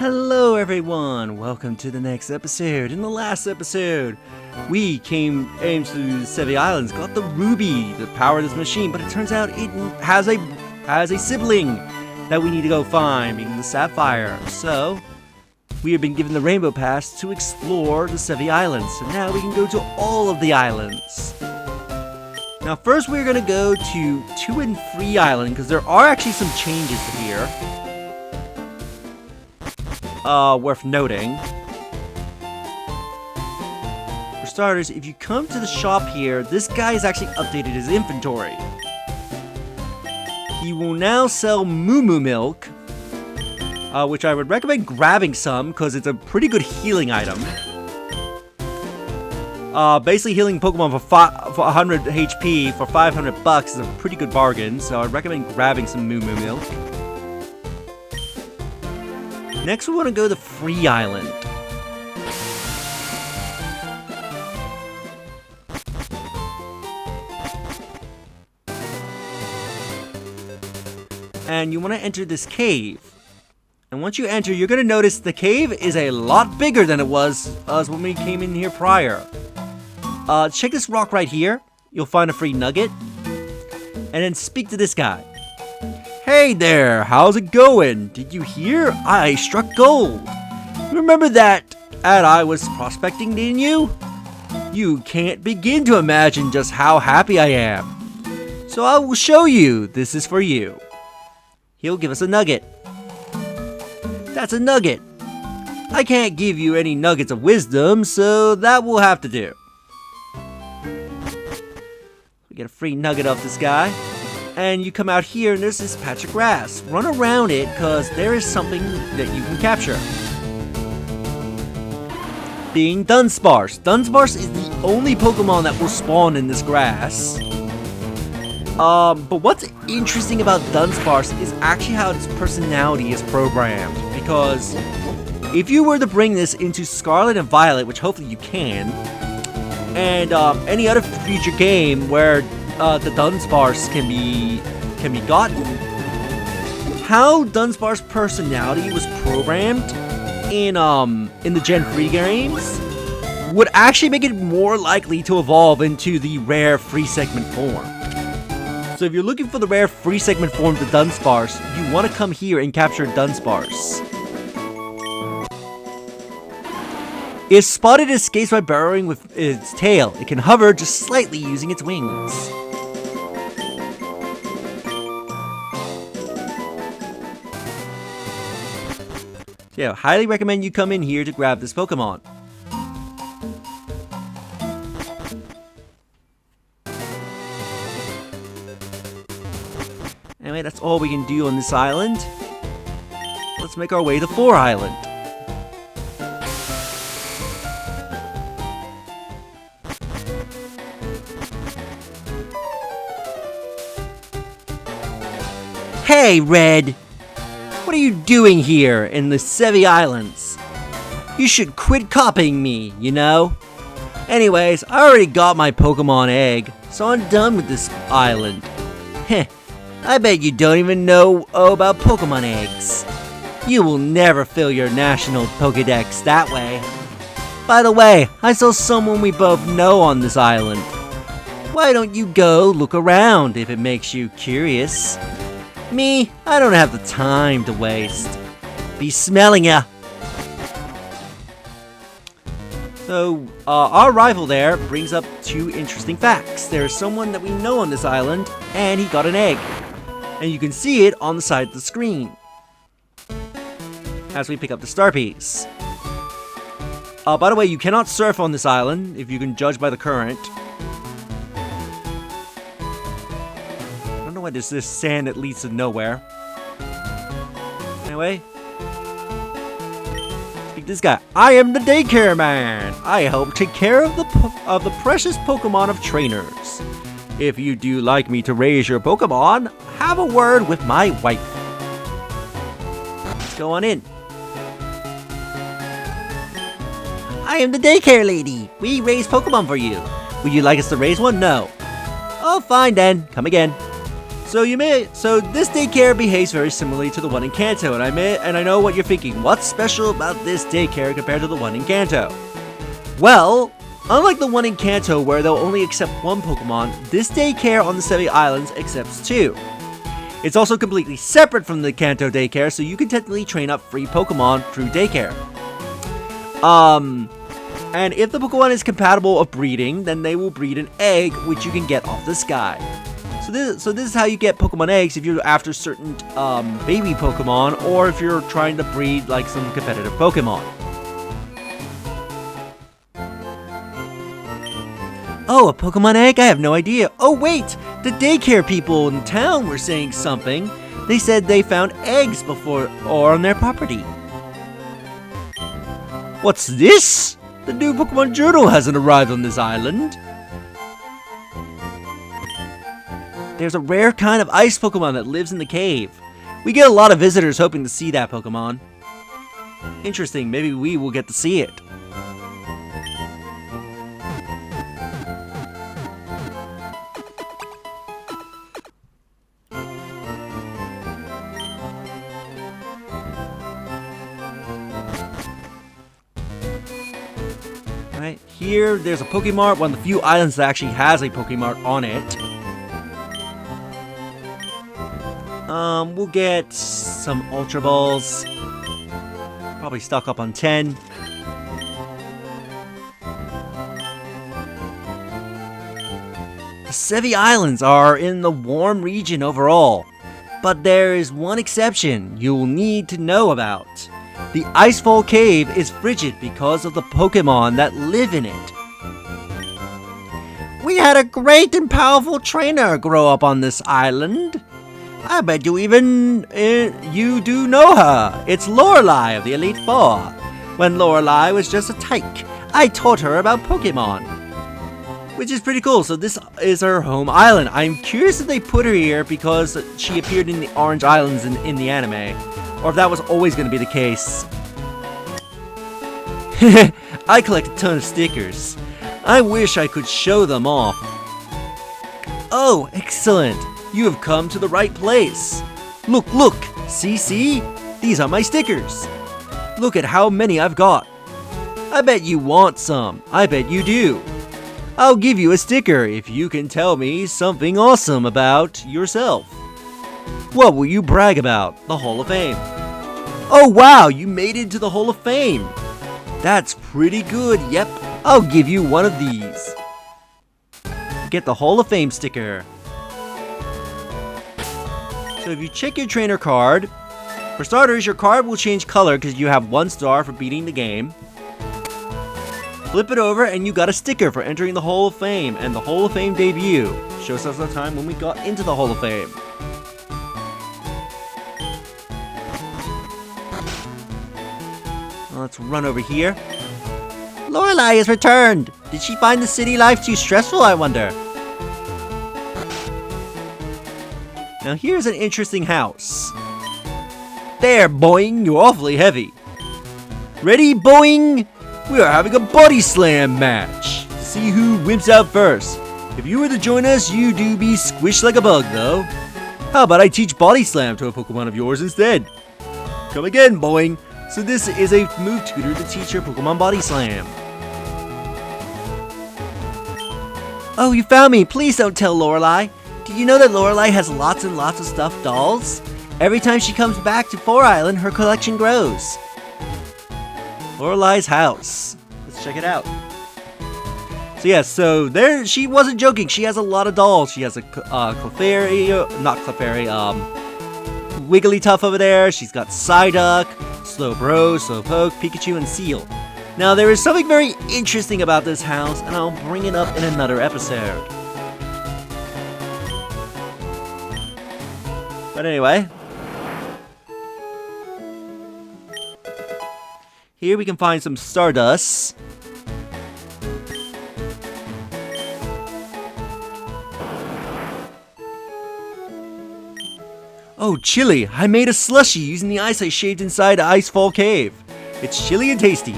Hello everyone, welcome to the next episode. In the last episode, we came into the Sevi Islands, got the ruby to power this machine, but it turns out it has a sibling that we need to go find, being the Sapphire. So, we have been given the Rainbow Pass to explore the Sevi Islands, so now we can go to all of the islands. Now first we're going to go to 2 and 3 Island, because there are actually some changes here. Worth noting. For starters, if you come to the shop here, this guy has actually updated his inventory. He will now sell Moo Milk, which I would recommend grabbing some, because it's a pretty good healing item. Basically healing Pokemon for 100 HP for 500 bucks is a pretty good bargain, so I'd recommend grabbing some Moo Milk. Next, we want to go to Free Island. And you want to enter this cave. And once you enter, you're going to notice the cave is a lot bigger than it was when we came in here prior. Check this rock right here. You'll find a free nugget. And then speak to this guy. Hey there, how's it going? Did you hear? I struck gold. Remember that ad I was prospecting, didn't you? You can't begin to imagine just how happy I am. So I will show you. This is for you. He'll give us a nugget. That's a nugget. I can't give you any nuggets of wisdom, so that will have to do. We get a free nugget off this guy. And you come out here and there's this patch of grass. Run around it, because there is something that you can capture. Being Dunsparce. Dunsparce is the only Pokemon that will spawn in this grass. But what's interesting about Dunsparce is actually how its personality is programmed. Because if you were to bring this into Scarlet and Violet, which hopefully you can, and any other future game where the Dunsparce can be gotten, how Dunsparce's personality was programmed in the Gen 3 games would actually make it more likely to evolve into the rare free segment form. So if you're looking for the rare free segment form to Dunsparce, you want to come here and capture Dunsparce. If spotted, it escapes by burrowing with its tail. It can hover just slightly using its wings. Yeah, highly recommend you come in here to grab this Pokemon. Anyway, that's all we can do on this island. Let's make our way to 4 Island. Hey, Red! What are you doing here in the Sevi Islands? You should quit copying me, you know? Anyways, I already got my Pokemon egg, so I'm done with this island. Heh, I bet you don't even know about Pokemon eggs. You will never fill your national Pokédex that way. By the way, I saw someone we both know on this island. Why don't you go look around if it makes you curious? Me, I don't have the time to waste. Be smelling ya. So, our arrival there brings up 2 interesting facts. There's someone that we know on this island, and he got an egg. And you can see it on the side of the screen as we pick up the star piece. By the way, you cannot surf on this island, if you can judge by the current. Why there's this sand that leads to nowhere. Anyway, speak to this guy. I am the daycare man. I help take care of the precious Pokemon of trainers. If you do like me to raise your Pokemon, have a word with my wife. Let's go on in. I am the daycare lady. We raise Pokemon for you. Would you like us to raise one? No. Oh, fine then. Come again. So this daycare behaves very similarly to the one in Kanto, and I know what you're thinking. What's special about this daycare compared to the one in Kanto? Well, unlike the one in Kanto where they'll only accept one Pokemon, this daycare on the 7 Islands accepts 2. It's also completely separate from the Kanto daycare, so you can technically train up free Pokemon through daycare. And if the Pokemon is compatible of breeding, then they will breed an egg, which you can get off the sky. So this is how you get Pokemon eggs if you're after certain baby Pokemon, or if you're trying to breed like some competitive Pokemon. Oh, a Pokemon egg? I have no idea. Oh wait, the daycare people in town were saying something. They said they found eggs before or on their property. What's this? The new Pokemon Journal hasn't arrived on this island. There's a rare kind of ice Pokemon that lives in the cave. We get a lot of visitors hoping to see that Pokemon. Interesting, maybe we will get to see it. Right here, there's a Pokemart, one of the few islands that actually has a Pokemart on it. We'll get some Ultra Balls. Probably stock up on 10. The Sevi Islands are in the warm region overall, but there is one exception you will need to know about. The Icefall Cave is frigid because of the Pokemon that live in it. We had a great and powerful trainer grow up on this island. I bet you do know her. It's Lorelei of the Elite Four. When Lorelei was just a tyke, I taught her about Pokemon. Which is pretty cool. So this is her home island. I'm curious if they put her here because she appeared in the Orange Islands in the anime, or if that was always going to be the case. I collect a ton of stickers. I wish I could show them off. Oh, excellent. You have come to the right place. Look, see? These are my stickers. Look at how many I've got. I bet you want some. I bet you do. I'll give you a sticker if you can tell me something awesome about yourself. What will you brag about? The Hall of Fame. Oh wow, you made it to the Hall of Fame. That's pretty good, yep. I'll give you one of these. Get the Hall of Fame sticker. So if you check your trainer card, for starters, your card will change color because you have 1 star for beating the game. Flip it over and you got a sticker for entering the Hall of Fame and the Hall of Fame debut. Shows us the time when we got into the Hall of Fame. Let's run over here. Lorelei has returned! Did she find the city life too stressful, I wonder? Now here's an interesting house. There, Boing, you're awfully heavy. Ready, Boing? We are having a body slam match. See who wimps out first. If you were to join us, you do be squished like a bug, though. How about I teach body slam to a Pokemon of yours instead? Come again, Boing. So this is a move tutor to teach your Pokemon body slam. Oh, you found me. Please don't tell Lorelei. Did you know that Lorelei has lots and lots of stuffed dolls? Every time she comes back to 4 Island, her collection grows. Lorelei's house. Let's check it out. So yeah, so there, she wasn't joking. She has a lot of dolls. She has a Clefairy, not Clefairy, Wigglytuff over there. She's got Psyduck, Slowbro, Slowpoke, Pikachu, and Seal. Now there is something very interesting about this house, and I'll bring it up in another episode. But anyway, here we can find some Stardust. Oh, chili! I made a slushie using the ice I shaved inside the Icefall Cave. It's chilly and tasty.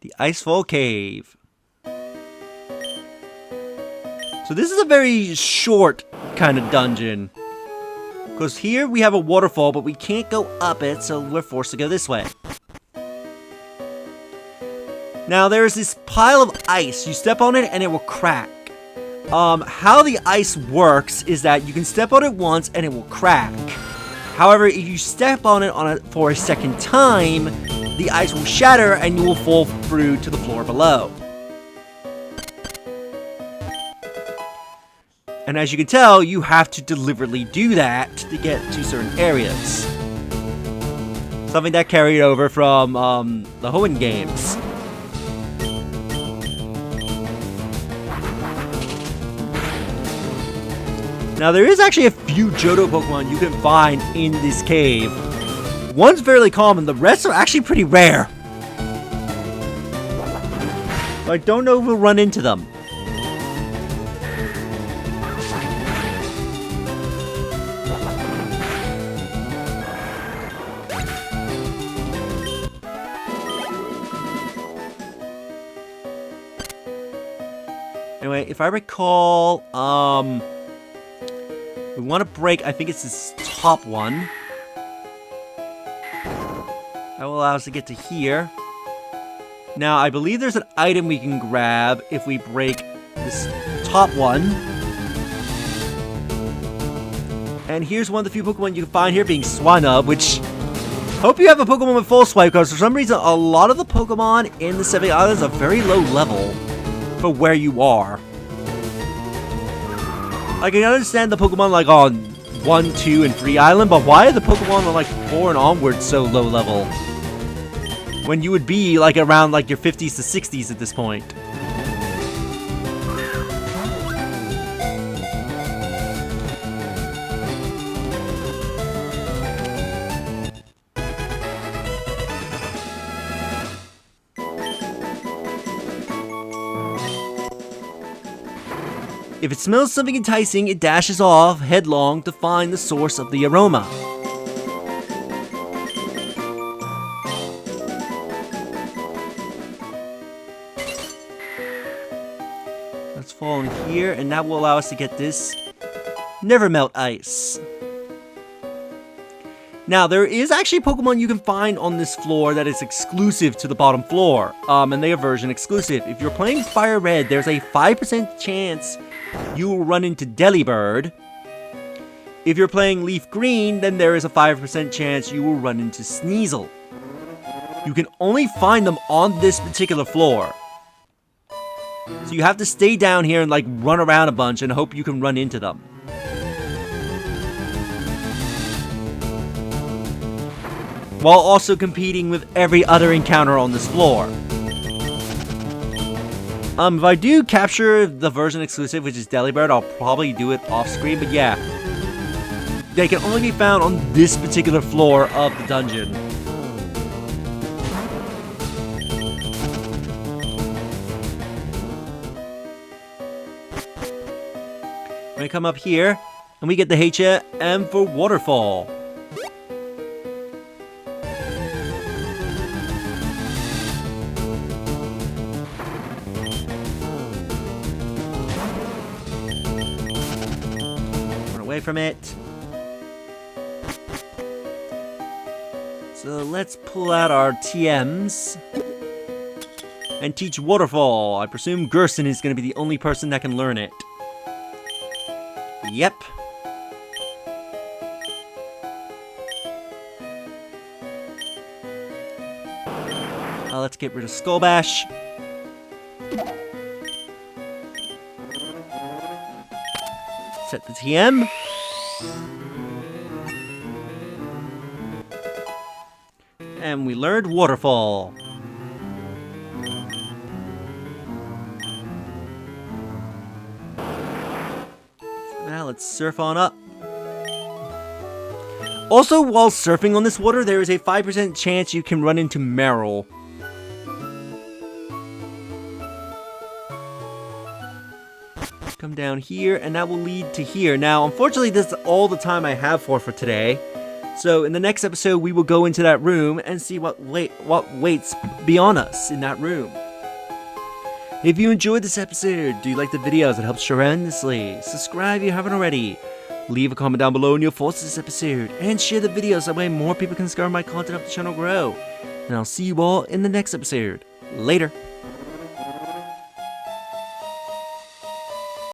The Icefall Cave. So this is a very short kind of dungeon. Because here we have a waterfall, but we can't go up it, so we're forced to go this way. Now there's this pile of ice. You step on it and it will crack. How the ice works is that you can step on it once and it will crack. However, if you step on it for a second time, the ice will shatter and you will fall through to the floor below. And as you can tell, you have to deliberately do that to get to certain areas. Something that carried over from the Hoenn games. Now, there is actually a few Johto Pokemon you can find in this cave. One's fairly common, the rest are actually pretty rare. I don't know if we'll run into them. Anyway, if I recall, we want to break, I think it's this top one. That will allow us to get to here. Now, I believe there's an item we can grab if we break this top one. And here's one of the few Pokemon you can find here, being Swinub, which... Hope you have a Pokemon with full swipe, because for some reason, a lot of the Pokemon in the 7 Islands are very low level for where you are. I can understand the Pokemon like on 1, 2, and 3 Island, but why are the Pokemon on like 4 and onwards so low level? When you would be like around like your 50s to 60s at this point. If it smells something enticing, it dashes off headlong to find the source of the aroma. Let's fall in here, and that will allow us to get this Never Melt Ice. Now, there is actually a Pokemon you can find on this floor that is exclusive to the bottom floor, and they are version exclusive. If you're playing FireRed, there's a 5% chance you will run into Delibird. If you're playing Leaf Green, then there is a 5% chance you will run into Sneasel. You can only find them on this particular floor. So you have to stay down here and like run around a bunch and hope you can run into them. While also competing with every other encounter on this floor. If I do capture the version exclusive, which is Delibird, I'll probably do it off screen, but yeah. They can only be found on this particular floor of the dungeon. We come up here, and we get the HM for Waterfall. From it. So let's pull out our TMs and teach Waterfall. I presume Gerson is going to be the only person that can learn it. Yep. Let's get rid of Skull Bash. Set the TM. And we learned Waterfall. Now let's surf on up. Also, while surfing on this water, there is a 5% chance you can run into Meryl. Come down here, and that will lead to here. Now, unfortunately, this is all the time I have for today. So, in the next episode, we will go into that room and see what waits beyond us in that room. If you enjoyed this episode, do you like the videos? It helps tremendously. Subscribe if you haven't already. Leave a comment down below on your thoughts on this episode, and share the videos, that way more people can discover my content, help the channel grow. And I'll see you all in the next episode. Later.